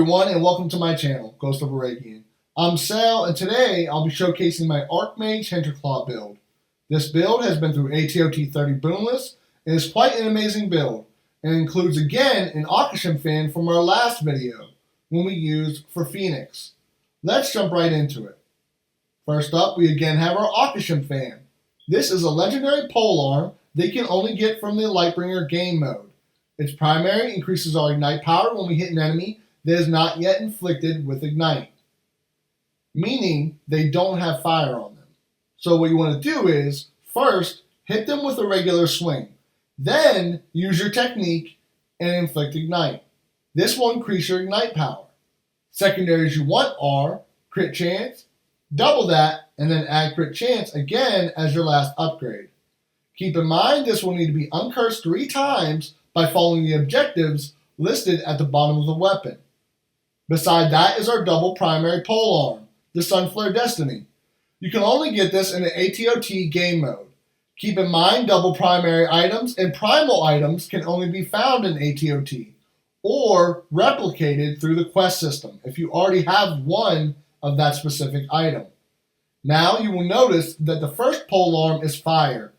everyone, and welcome to my channel, GODSLAYERS. I'm Sal, and today I'll be showcasing my Mage Hinterclaw build. This build has been through ATOT 30 boomless, and is quite an amazing build, and includes again an Augment fan from our last video, when we used for Phoenix. Let's jump right into it. First up, we again have our Augment fan. This is a legendary polearm that you can only get from the Lightbringer game mode. Its primary increases our ignite power when we hit an enemy that is not yet inflicted with ignite, meaning they don't have fire on them. So what you want to do is, first, hit them with a regular swing. Then, use your technique and inflict ignite. This will increase your ignite power. Secondaries you want are crit chance, double that, and then add crit chance again as your last upgrade. Keep in mind this will need to be uncursed 3 times by following the objectives listed at the bottom of the weapon. Beside that is our double primary polearm, the Sunflare Destiny. You can only get this in the ATOT game mode. Keep in mind double primary items and primal items can only be found in ATOT, or replicated through the quest system if you already have one of that specific item. Now you will notice that the first polearm is fire,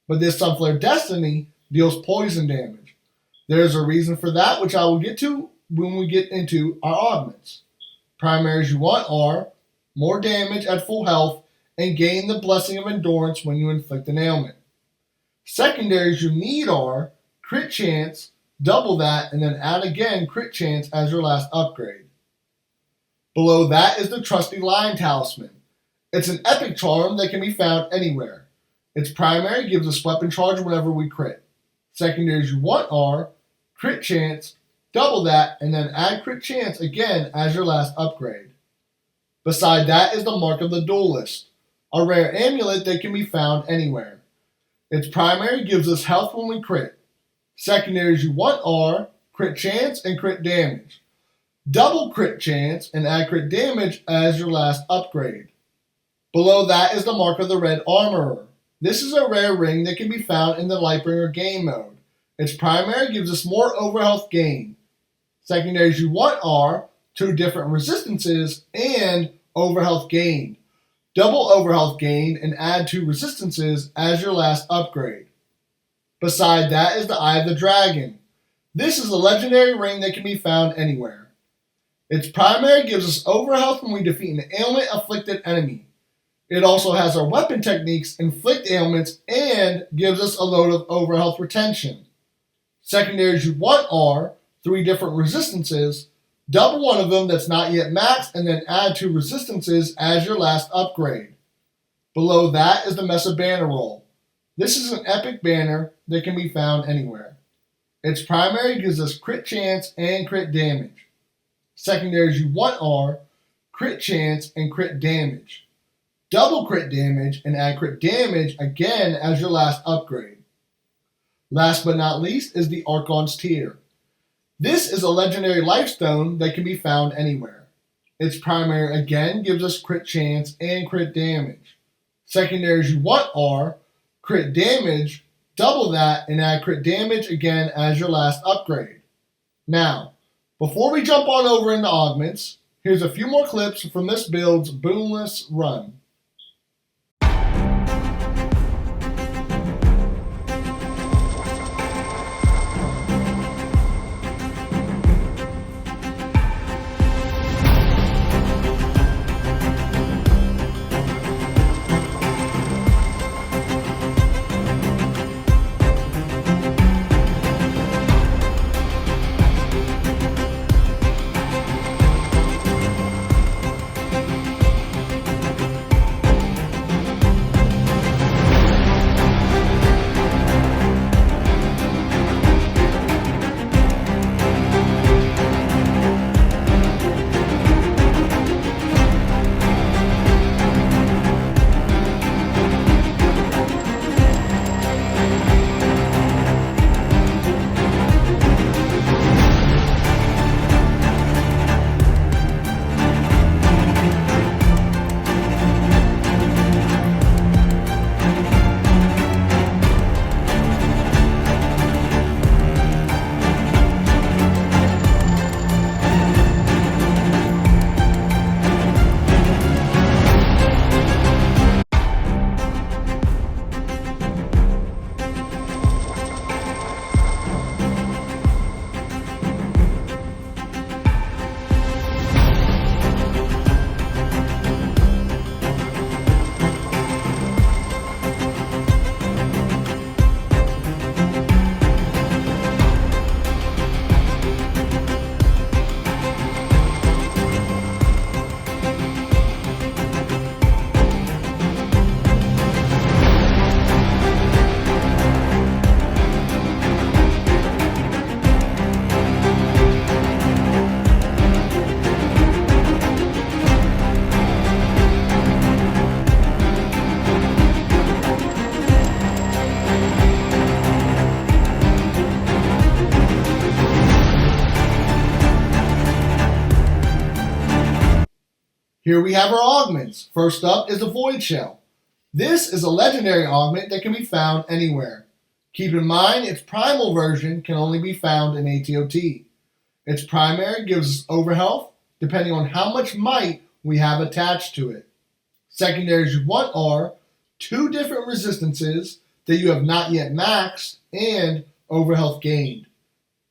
but this Sunflare Destiny deals poison damage. There is a reason for that, which I will get to when we get into our augments. Primaries you want are more damage at full health and gain the Blessing of Endurance when you inflict an ailment. Secondaries you need are crit chance, double that, and then add again crit chance as your last upgrade. Below that is the trusty Lion Talisman. It's an epic charm that can be found anywhere. Its primary gives us weapon charge whenever we crit. Secondaries you want are crit chance, double that, and then add crit chance again as your last upgrade. Beside that is the Mark of the Duelist, a rare amulet that can be found anywhere. Its primary gives us health when we crit. Secondaries you want are crit chance and crit damage. Double crit chance and add crit damage as your last upgrade. Below that is the Mark of the Red Armorer. This is a rare ring that can be found in the Lightbringer game mode. Its primary gives us more overhealth gain. Secondaries you want are 2 different resistances and overhealth gain. Double overhealth gain and add 2 resistances as your last upgrade. Beside that is the Eye of the Dragon. This is a legendary ring that can be found anywhere. Its primary gives us overhealth when we defeat an ailment-afflicted enemy. It also has our weapon techniques inflict ailments and gives us a load of overhealth retention. Secondaries you want are 3 different resistances, double one of them that's not yet maxed, and then add 2 resistances as your last upgrade. Below that is the Mesa Banner Roll. This is an epic banner that can be found anywhere. Its primary gives us crit chance and crit damage. Secondaries you want are crit chance and crit damage. Double crit damage and add crit damage again as your last upgrade. Last but not least is the Archon's Tear. This is a legendary lifestone that can be found anywhere. Its primary again gives us crit chance and crit damage. Secondaries you want are crit damage, double that, and add crit damage again as your last upgrade. Now, before we jump on over into augments, here's a few more clips from this build's boomless run. Here we have our augments. First up is the Void Shell. This is a legendary augment that can be found anywhere. Keep in mind its primal version can only be found in ATOT. Its primary gives us overhealth depending on how much might we have attached to it. Secondaries you want are 2 different resistances that you have not yet maxed and overhealth gained.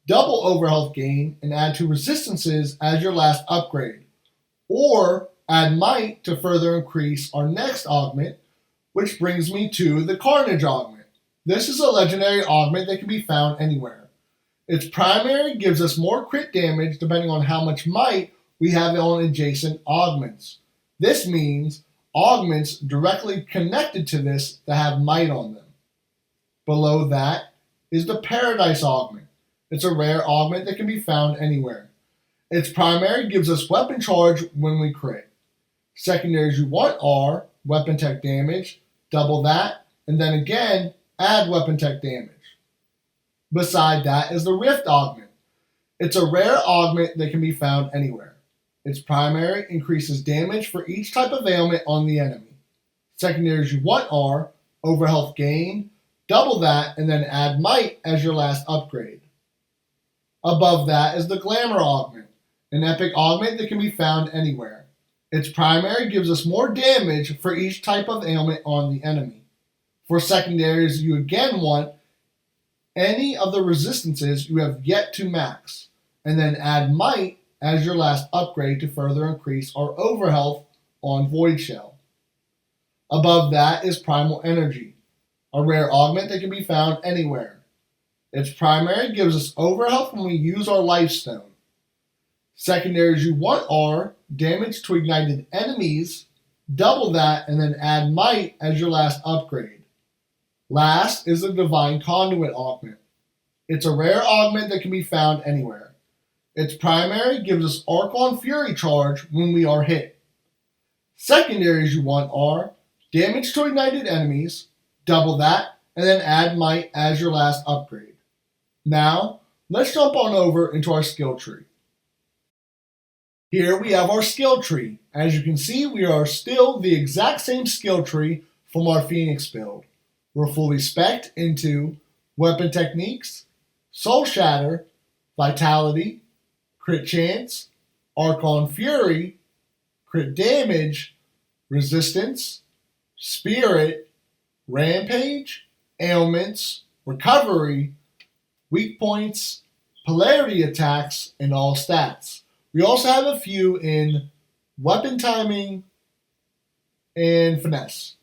Double overhealth gain and add 2 resistances as your last upgrade. Or add might to further increase our next augment, which brings me to the Carnage augment. This is a legendary augment that can be found anywhere. Its primary gives us more crit damage depending on how much might we have on adjacent augments. This means augments directly connected to this that have might on them. Below that is the Paradise augment. It's a rare augment that can be found anywhere. Its primary gives us weapon charge when we crit. Secondaries you want are weapon tech damage, double that, and then again add weapon tech damage. Beside that is the Rift augment. It's a rare augment that can be found anywhere. Its primary increases damage for each type of ailment on the enemy. Secondaries you want are overhealth gain, double that, and then add might as your last upgrade. Above that is the Glamour augment, an epic augment that can be found anywhere. Its primary gives us more damage for each type of ailment on the enemy. For secondaries, you again want any of the resistances you have yet to max, and then add might as your last upgrade to further increase our overhealth on Void Shell. Above that is Primal Energy, a rare augment that can be found anywhere. Its primary gives us overhealth when we use our Life Stone. Secondaries you want are damage to ignited enemies, double that, and then add might as your last upgrade. Last is the Divine Conduit augment. It's a rare augment that can be found anywhere. Its primary gives us Archon Fury charge when we are hit. Secondaries you want are damage to ignited enemies, double that, and then add might as your last upgrade. Now, let's jump on over into our skill tree. Here we have our skill tree. As you can see, we are still the exact same skill tree from our Phoenix build. We're fully spec'd into Weapon Techniques, Soul Shatter, Vitality, Crit Chance, Archon Fury, Crit Damage, Resistance, Spirit, Rampage, Ailments, Recovery, Weak Points, Polarity Attacks, and all stats. We also have a few in Weapon Timing and Finesse.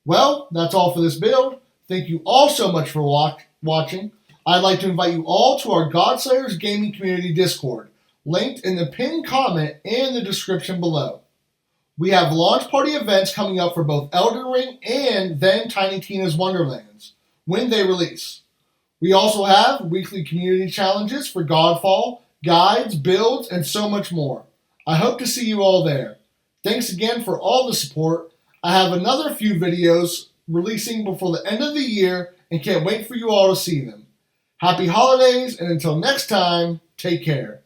Well, that's all for this build. Thank you all so much for watching. I'd like to invite you all to our GODSLAYERS Gaming Community Discord, linked in the pinned comment and the description below. We have launch party events coming up for both Elden Ring and then Tiny Tina's Wonderlands, when they release. We also have weekly community challenges for Godfall, guides, builds, and so much more. I hope to see you all there. Thanks again for all the support. I have another few videos releasing before the end of the year and can't wait for you all to see them. Happy holidays, and until next time, take care.